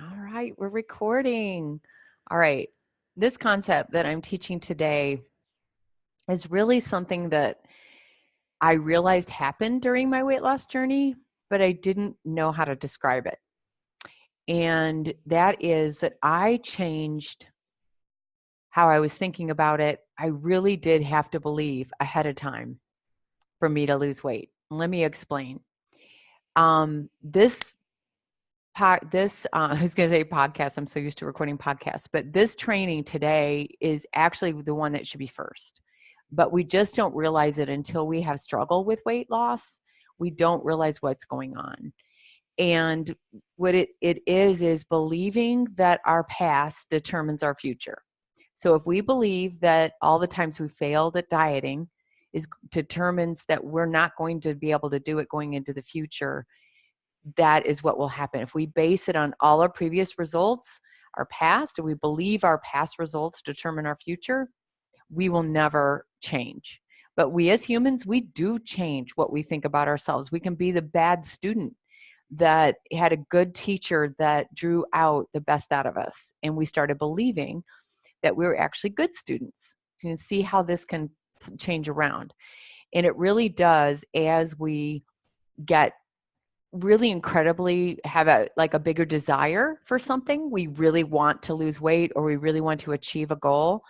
All right, we're recording. All right. This concept that I'm teaching today is really something that I realized happened during my weight loss journey, but I didn't know how to describe it. And that is that I changed how I was thinking about it. I really did have to believe ahead of time for me to lose weight. Let me explain. This I was going to say podcast. I'm so used to recording podcasts, but this training today is actually the one that should be first. But we just don't realize it until we have struggled with weight loss. We don't realize what's going on. And what it is believing that our past determines our future. So if we believe that all the times we failed at dieting is determines that we're not going to be able to do it going into the future, that is what will happen. If we base it on all our previous results, our past, and we believe our past results determine our future, we will never change. But we as humans, we do change what we think about ourselves. We can be the bad student that had a good teacher that drew out the best out of us. And we started believing that we were actually good students. You can see how this can change around. And it really does as we get really incredibly have a bigger desire for something. We really want to lose weight or we really want to achieve a goal,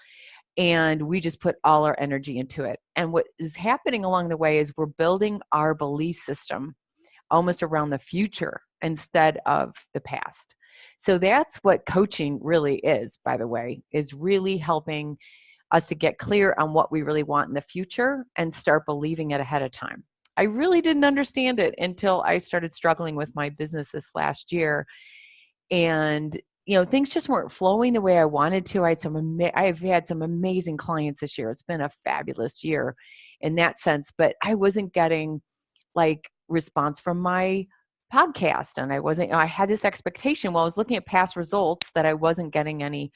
and we just put all our energy into it. And what is happening along the way is we're building our belief system almost around the future instead of the past. So that's what coaching really is, by the way, is really helping us to get clear on what we really want in the future and start believing it ahead of time. I really didn't understand it until I started struggling with my business this last year. And things just weren't flowing the way I wanted to. I've had some amazing clients this year. It's been a fabulous year in that sense, but I wasn't getting like response from my podcast. And I had this expectation while I was looking at past results that I wasn't getting any,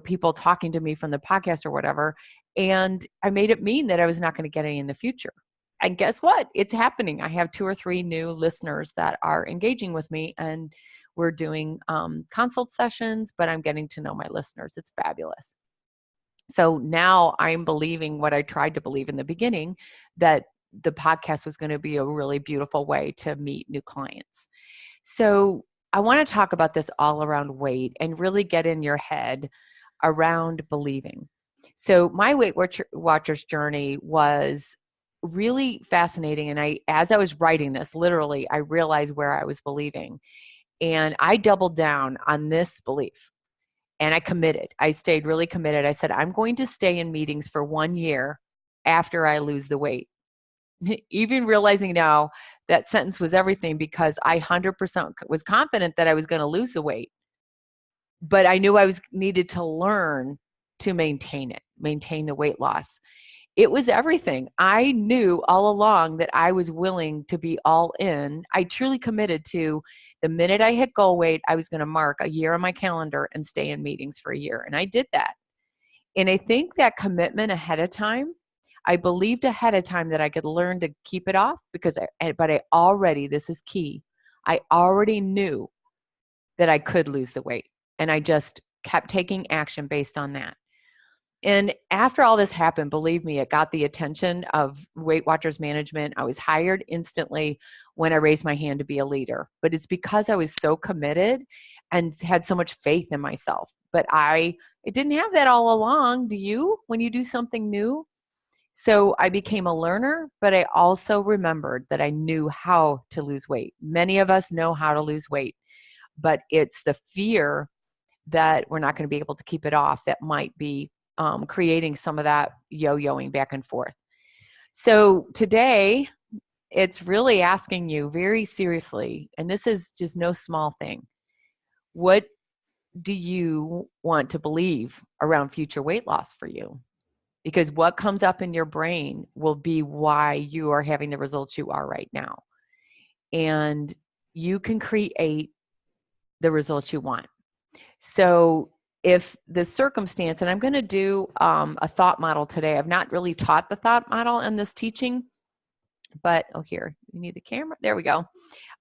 people talking to me from the podcast or whatever. And I made it mean that I was not going to get any in the future. And guess what? It's happening. I have 2 or 3 new listeners that are engaging with me, and we're doing consult sessions, but I'm getting to know my listeners. It's fabulous. So now I'm believing what I tried to believe in the beginning, that the podcast was going to be a really beautiful way to meet new clients. So I want to talk about this all around weight and really get in your head around believing. So my Weight Watchers journey was really fascinating. And as I was writing this, literally, I realized where I was believing. And I doubled down on this belief. And I committed. I stayed really committed. I said, I'm going to stay in meetings for 1 year after I lose the weight. Even realizing now that sentence was everything, because I 100% was confident that I was going to lose the weight. But I knew I needed to learn to maintain the weight loss. It was everything. I knew all along that I was willing to be all in. I truly committed to the minute I hit goal weight, I was going to mark a year on my calendar and stay in meetings for a year. And I did that. And I think that commitment ahead of time, I believed ahead of time that I could learn to keep it off but I already, this is key, I already knew that I could lose the weight. And I just kept taking action based on that. And after all this happened, believe me, it got the attention of Weight Watchers management. I was hired instantly when I raised my hand to be a leader. But it's because I was so committed and had so much faith in myself. But I didn't have that all along. Do you, when you do something new? So I became a learner, but I also remembered that I knew how to lose weight. Many of us know how to lose weight, but it's the fear that we're not going to be able to keep it off that might be creating some of that yo-yoing back and forth. So today, it's really asking you very seriously, and this is just no small thing, what do you want to believe around future weight loss for you? Because what comes up in your brain will be why you are having the results you are right now. And you can create the results you want. So if the circumstance, and I'm going to do a thought model today. I've not really taught the thought model in this teaching, but here, you need the camera. There we go.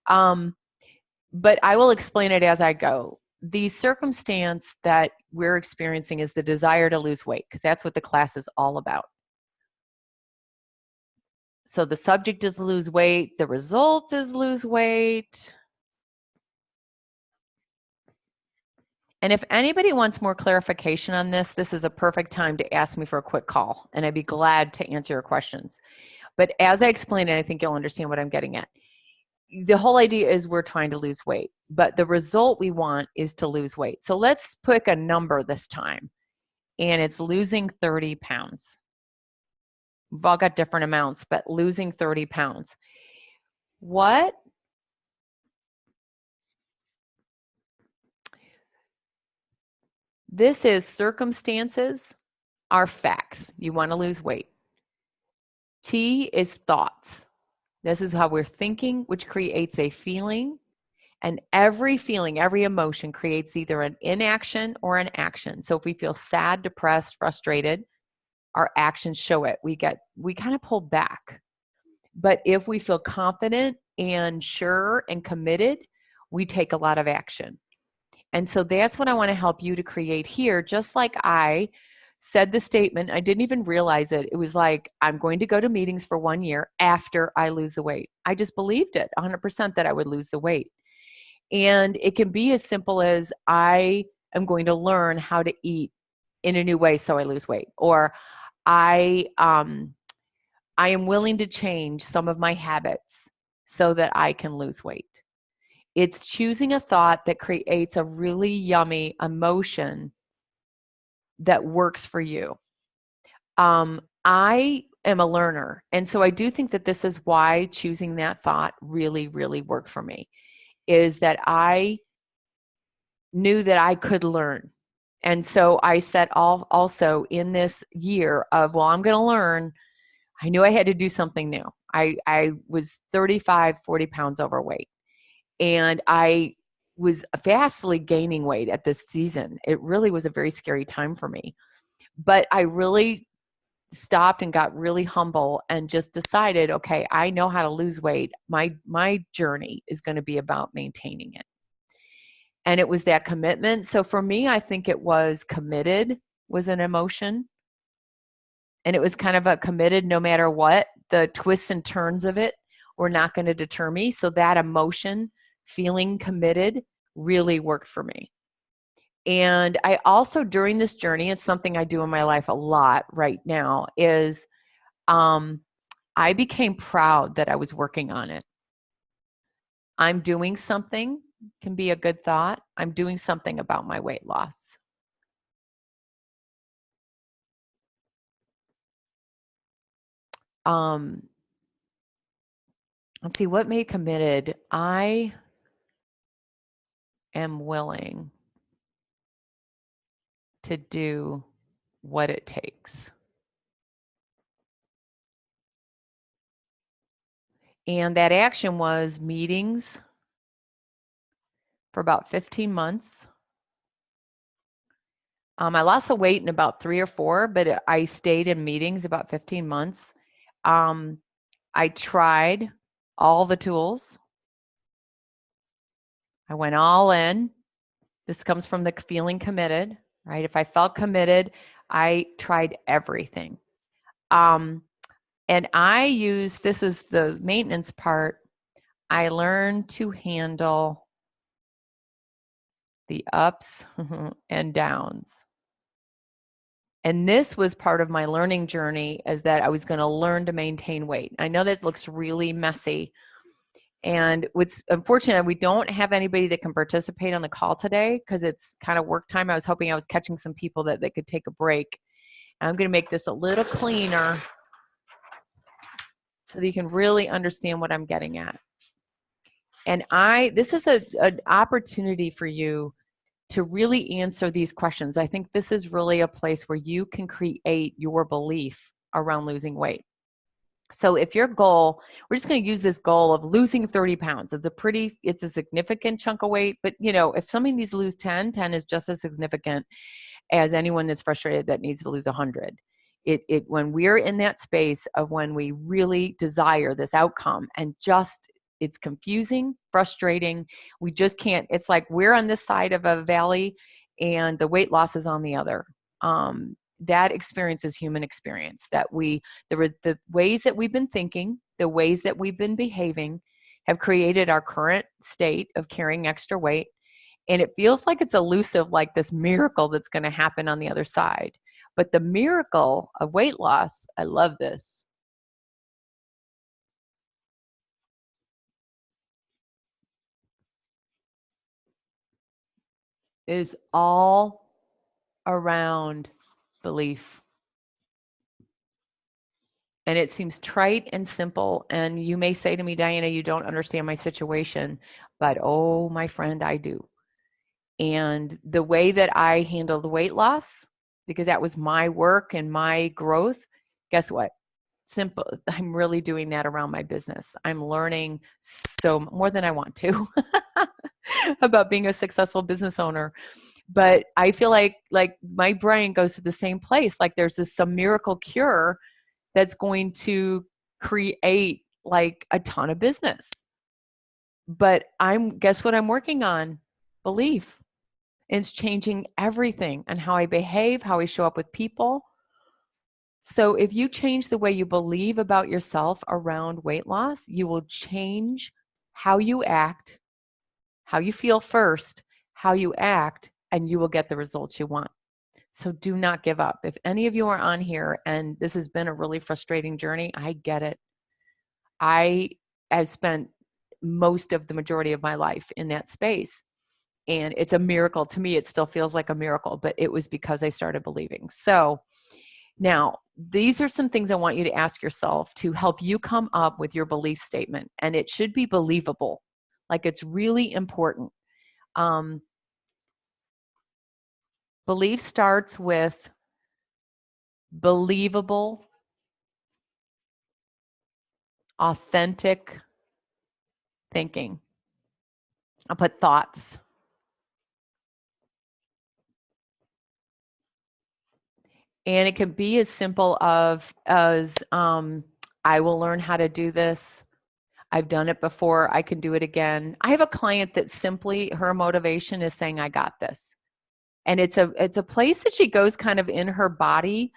But I will explain it as I go. the circumstance that we're experiencing is the desire to lose weight, because that's what the class is all about. So the subject is lose weight, the result is lose weight. And if anybody wants more clarification on this, this is a perfect time to ask me for a quick call, and I'd be glad to answer your questions. But as I explain it, I think you'll understand what I'm getting at. The whole idea is we're trying to lose weight, but the result we want is to lose weight. So let's pick a number this time, and it's losing 30 pounds. We've all got different amounts, but losing 30 pounds. What? This is circumstances are facts. You want to lose weight. T is thoughts. This is how we're thinking, which creates a feeling. And every feeling, every emotion creates either an inaction or an action. So if we feel sad, depressed, frustrated, our actions show it. We kind of pull back. But if we feel confident and sure and committed, we take a lot of action. And so that's what I want to help you to create here. Just like I said the statement, I didn't even realize it. It was like, I'm going to go to meetings for 1 year after I lose the weight. I just believed it 100% that I would lose the weight. And it can be as simple as I am going to learn how to eat in a new way so I lose weight. Or I am willing to change some of my habits so that I can lose weight. It's choosing a thought that creates a really yummy emotion that works for you. I am a learner, and so I do think that this is why choosing that thought really, really worked for me, is that I knew that I could learn. And so I set also in this year of, well, I'm going to learn. I knew I had to do something new. I was 35, 40 pounds overweight. And I was vastly gaining weight at this season. It really was a very scary time for me. But I really stopped and got really humble and just decided, okay, I know how to lose weight. My journey is going to be about maintaining it. And it was that commitment. So for me, I think it was committed was an emotion. And it was kind of a committed no matter what. The twists and turns of it were not going to deter me. So that emotion, feeling committed, really worked for me. And I also, during this journey, it's something I do in my life a lot right now, is I became proud that I was working on it. I'm doing something, can be a good thought. I'm doing something about my weight loss. Let's see, what made committed? I am willing to do what it takes. And that action was meetings for about 15 months. I lost the weight in about 3 or 4, but I stayed in meetings about 15 months. I tried all the tools. I went all in. This comes from the feeling committed, right? If I felt committed, I tried everything. And this was the maintenance part. I learned to handle the ups and downs. And this was part of my learning journey, is that I was going to learn to maintain weight. I know that looks really messy. And what's unfortunate, we don't have anybody that can participate on the call today because it's kind of work time. I was hoping I was catching some people that they could take a break. I'm going to make this a little cleaner so that you can really understand what I'm getting at. And this is an opportunity for you to really answer these questions. I think this is really a place where you can create your belief around losing weight. So if your goal, we're just going to use this goal of losing 30 pounds. It's a significant chunk of weight, but if somebody needs to lose 10 is just as significant as anyone that's frustrated that needs to lose 100. When we're in that space of when we really desire this outcome and just It's confusing, frustrating. We just can't, it's like we're on this side of a valley and the weight loss is on the other. That experience is human experience, that the ways that we've been thinking, the ways that we've been behaving have created our current state of carrying extra weight. And it feels like it's elusive, like this miracle that's going to happen on the other side. But the miracle of weight loss, I love this, is all around belief. And it seems trite and simple. And you may say to me, Diana, you don't understand my situation, but oh, my friend, I do. And the way that I handle the weight loss, because that was my work and my growth, guess what? Simple. I'm really doing that around my business. I'm learning so more than I want to about being a successful business owner. But I feel like my brain goes to the same place. Like there's some miracle cure that's going to create like a ton of business. But guess what I'm working on? Belief. It's changing everything and how I behave, how I show up with people. So if you change the way you believe about yourself around weight loss, you will change how you act, how you feel first, how you act, and you will get the results you want. So do not give up. If any of you are on here and this has been a really frustrating journey, I get it. I have spent most of the majority of my life in that space. And it's a miracle. To me, it still feels like a miracle, but it was because I started believing. So now, these are some things I want you to ask yourself to help you come up with your belief statement. And it should be believable. Like it's really important. Belief starts with believable, authentic thinking. I'll put thoughts. And it can be as simple as I will learn how to do this. I've done it before. I can do it again. I have a client that simply her motivation is saying, I got this. And it's a place that she goes kind of in her body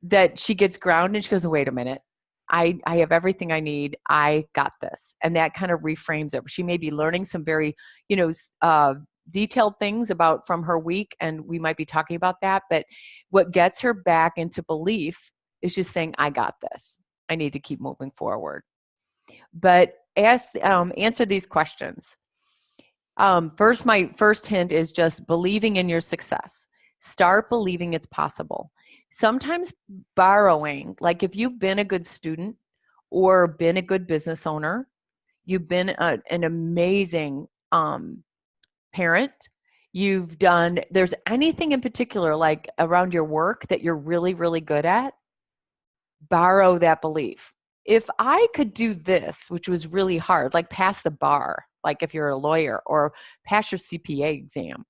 that she gets grounded. She goes, wait a minute. I have everything I need. I got this. And that kind of reframes it. She may be learning some very, detailed things from her week. And we might be talking about that. But what gets her back into belief is just saying, I got this. I need to keep moving forward. But answer these questions. My first hint is just believing in your success. Start believing it's possible. Sometimes borrowing, like if you've been a good student or been a good business owner, you've been an amazing parent, there's anything in particular like around your work that you're really, really good at, borrow that belief. If I could do this, which was really hard, like pass the bar, like if you're a lawyer, or pass your CPA exam,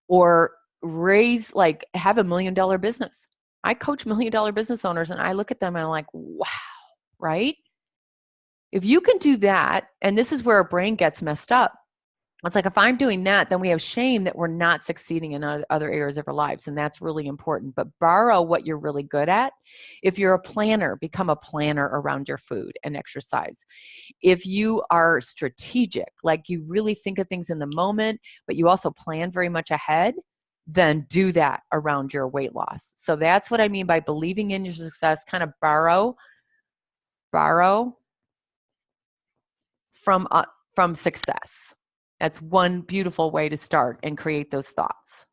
or have $1 million business. I coach $1 million business owners and I look at them and I'm like, wow, right? If you can do that, and this is where our brain gets messed up. It's like if I'm doing that, then we have shame that we're not succeeding in other areas of our lives, and that's really important. But borrow what you're really good at. If you're a planner, become a planner around your food and exercise. If you are strategic, like you really think of things in the moment, but you also plan very much ahead, then do that around your weight loss. So that's what I mean by believing in your success. Kind of borrow from success. That's one beautiful way to start and create those thoughts.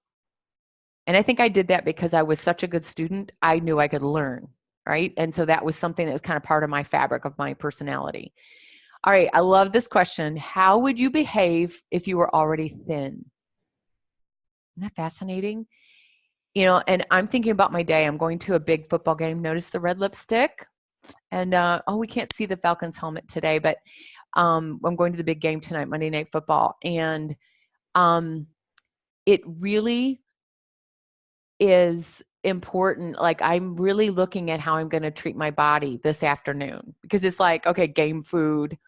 And I think I did that because I was such a good student. I knew I could learn, right? And so that was something that was kind of part of my fabric of my personality. All right, I love this question. How would you behave if you were already thin? Isn't that fascinating? And I'm thinking about my day. I'm going to a big football game. Notice the red lipstick? And, we can't see the Falcons helmet today, but I'm going to the big game tonight, Monday Night Football. And it really is important. Like I'm really looking at how I'm going to treat my body this afternoon, because it's like, okay, game food,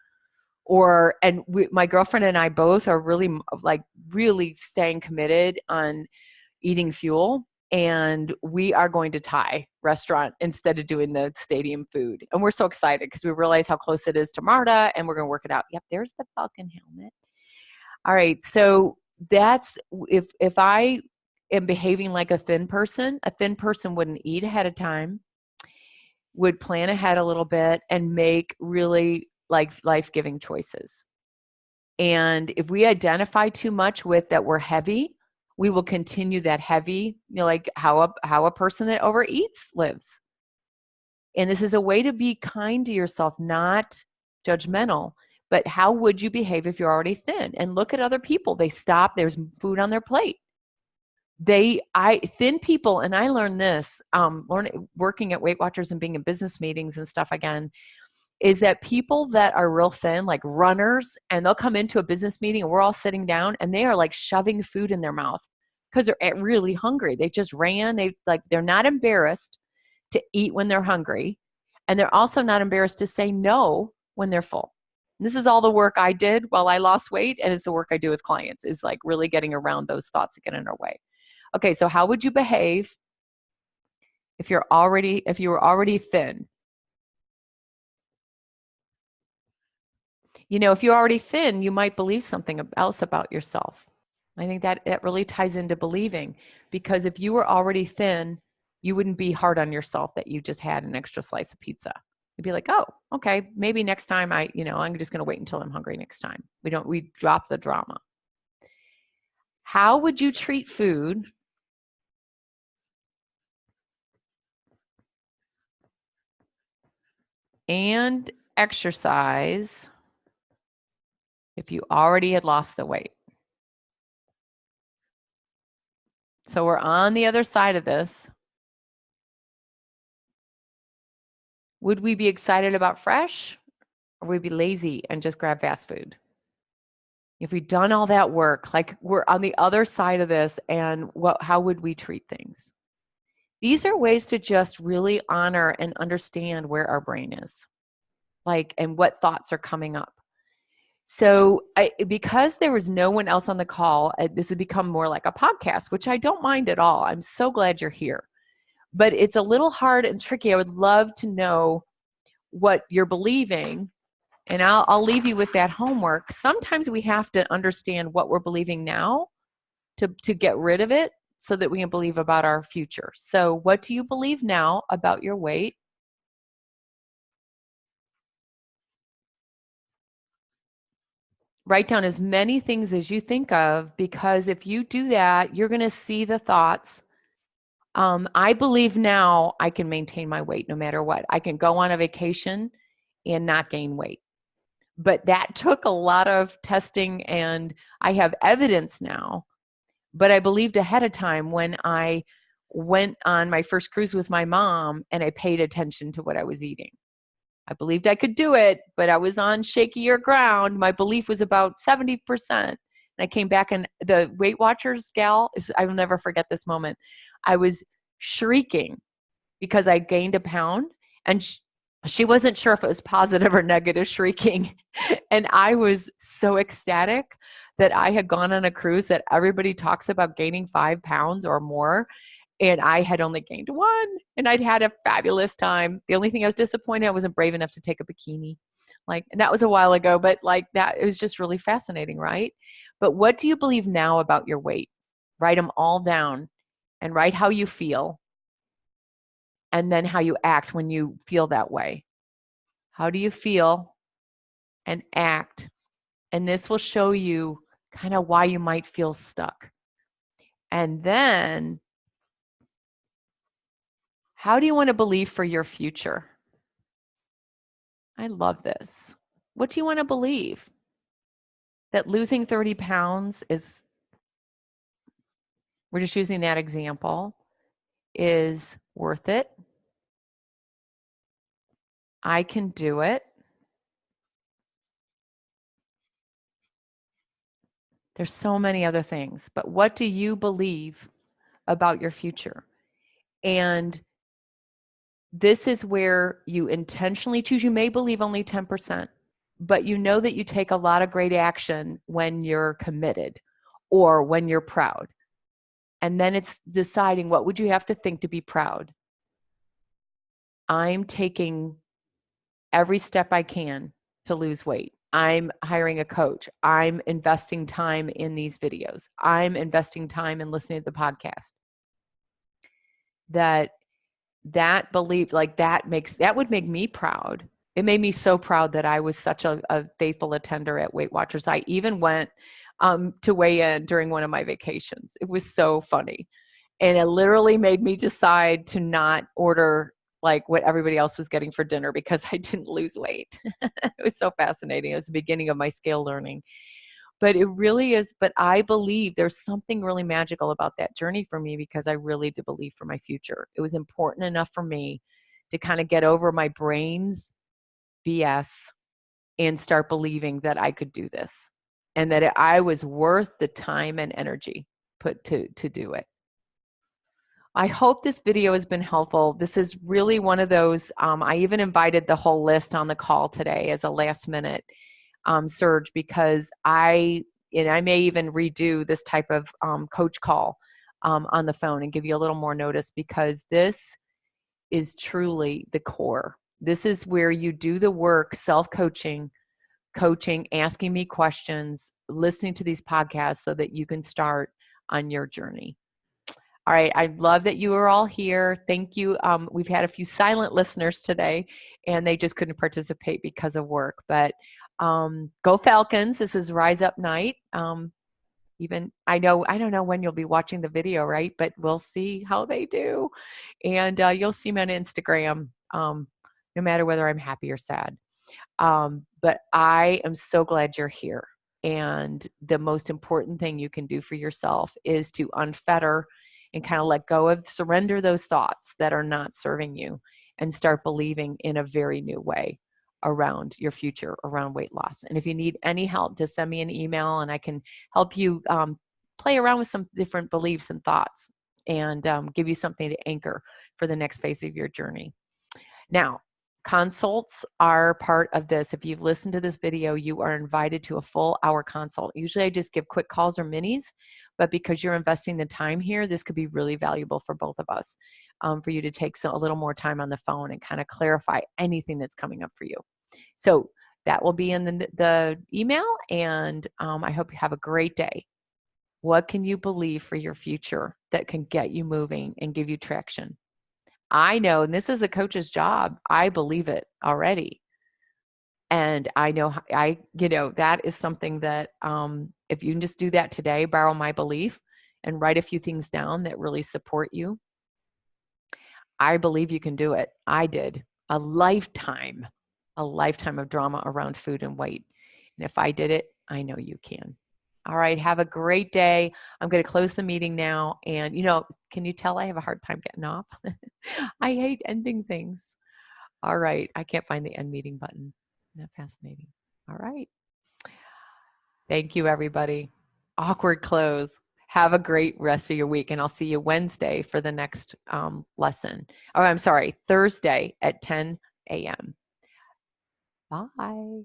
My girlfriend and I both are really staying committed on eating fuel. And we are going to Thai restaurant instead of doing the stadium food. And we're so excited because we realize how close it is to MARTA, and we're going to work it out. Yep, there's the Falcon helmet. All right, so that's if I am behaving like a thin person wouldn't eat ahead of time, would plan ahead a little bit, and make really life-giving choices. And if we identify too much with that we're heavy, we will continue that heavy, like how a person that overeats lives. And this is a way to be kind to yourself, not judgmental. But how would you behave if you're already thin? And look at other people. They stop, there's food on their plate. Thin people, and I learned this, working at Weight Watchers and being in business meetings and stuff again, is that people that are real thin, like runners, and they'll come into a business meeting and we're all sitting down and they are like shoving food in their mouth because they're really hungry. They just ran. They're not embarrassed to eat when they're hungry. And they're also not embarrassed to say no when they're full. And this is all the work I did while I lost weight. And it's the work I do with clients, is like really getting around those thoughts that get in our way. Okay. So how would you behave if you were already thin? If you're already thin, you might believe something else about yourself. I think that really ties into believing, because if you were already thin, you wouldn't be hard on yourself that you just had an extra slice of pizza. You'd be like, oh, okay, maybe next time I'm just going to wait until I'm hungry next time. We drop the drama. How would you treat food and exercise if you already had lost the weight? So we're on the other side of this. Would we be excited about fresh, or would we be lazy and just grab fast food? If we've done all that work, like we're on the other side of this, and how would we treat things? These are ways to just really honor and understand where our brain is, and what thoughts are coming up. So because there was no one else on the call, this has become more like a podcast, which I don't mind at all. I'm so glad you're here. But it's a little hard and tricky. I would love to know what you're believing, and I'll leave you with that homework. Sometimes we have to understand what we're believing now to get rid of it so that we can believe about our future. So what do you believe now about your weight? Write down as many things as you think of, because if you do that, you're going to see the thoughts. I believe now I can maintain my weight no matter what. I can go on a vacation and not gain weight. But that took a lot of testing, and I have evidence now. But I believed ahead of time when I went on my first cruise with my mom and I paid attention to what I was eating. I believed I could do it, but I was on shakier ground. My belief was about 70%. And I came back, and the Weight Watchers gal, I will never forget this moment. I was shrieking because I gained a pound, and she wasn't sure if it was positive or negative shrieking. And I was so ecstatic that I had gone on a cruise that everybody talks about gaining 5 pounds or more. And I had only gained 1, and I'd had a fabulous time. The only thing I was disappointed, I wasn't brave enough to take a bikini. And that was a while ago, but that, it was just really fascinating, right? But what do you believe now about your weight? Write them all down, and write how you feel, and then how you act when you feel that way. How do you feel and act? And this will show you kind of why you might feel stuck. And then, how do you want to believe for your future? I love this. What do you want to believe? That losing 30 pounds is, we're just using that example, is worth it. I can do it. There's so many other things, but what do you believe about your future? And this is where you intentionally choose. You may believe only 10%, but you know that you take a lot of great action when you're committed or when you're proud. And then it's deciding, what would you have to think to be proud? I'm taking every step I can to lose weight. I'm hiring a coach. I'm investing time in these videos. I'm investing time in listening to the podcast. That belief, like that would make me proud. It made me so proud that I was such a faithful attender at Weight Watchers. I even went to weigh in during one of my vacations. It was so funny. And it literally made me decide to not order like what everybody else was getting for dinner because I didn't lose weight. It was so fascinating. It was the beginning of my scale learning. But it really is, but I believe there's something really magical about that journey for me because I really do believe for my future. It was important enough for me to kind of get over my brain's BS and start believing that I could do this and that I was worth the time and energy put to do it. I hope this video has been helpful. This is really one of those, I even invited the whole list on the call today as a last minute surge because I may even redo this type of coach call on the phone and give you a little more notice because this is truly the core. This is where you do the work, self-coaching, coaching, asking me questions, listening to these podcasts so that you can start on your journey. All right. I love that you are all here. Thank you. We've had a few silent listeners today, and they just couldn't participate because of work. But go Falcons. This is Rise Up Night. I don't know when you'll be watching the video, right? But we'll see how they do. And you'll see me on Instagram, no matter whether I'm happy or sad. But I am so glad you're here. And the most important thing you can do for yourself is to unfetter and kind of let go of, surrender those thoughts that are not serving you and start believing in a very new way around your future, around weight loss. And if you need any help, just send me an email and I can help you play around with some different beliefs and thoughts and give you something to anchor for the next phase of your journey. Now, consults are part of this. If you've listened to this video, you are invited to a full hour consult. Usually I just give quick calls or minis, but because you're investing the time here, this could be really valuable for both of us, for you to take a little more time on the phone and kind of clarify anything that's coming up for you. So that will be in the email, and I hope you have a great day. What can you believe for your future that can get you moving and give you traction? I know, and this is a coach's job. I believe it already. And I know, that is something that if you can just do that today, borrow my belief and write a few things down that really support you, I believe you can do it. I did a lifetime of drama around food and weight. And if I did it, I know you can. All right. Have a great day. I'm going to close the meeting now. And, can you tell I have a hard time getting off? I hate ending things. All right. I can't find the end meeting button. Isn't that fascinating? All right. Thank you, everybody. Awkward close. Have a great rest of your week. And I'll see you Wednesday for the next lesson. Oh, I'm sorry, Thursday at 10 a.m. Bye.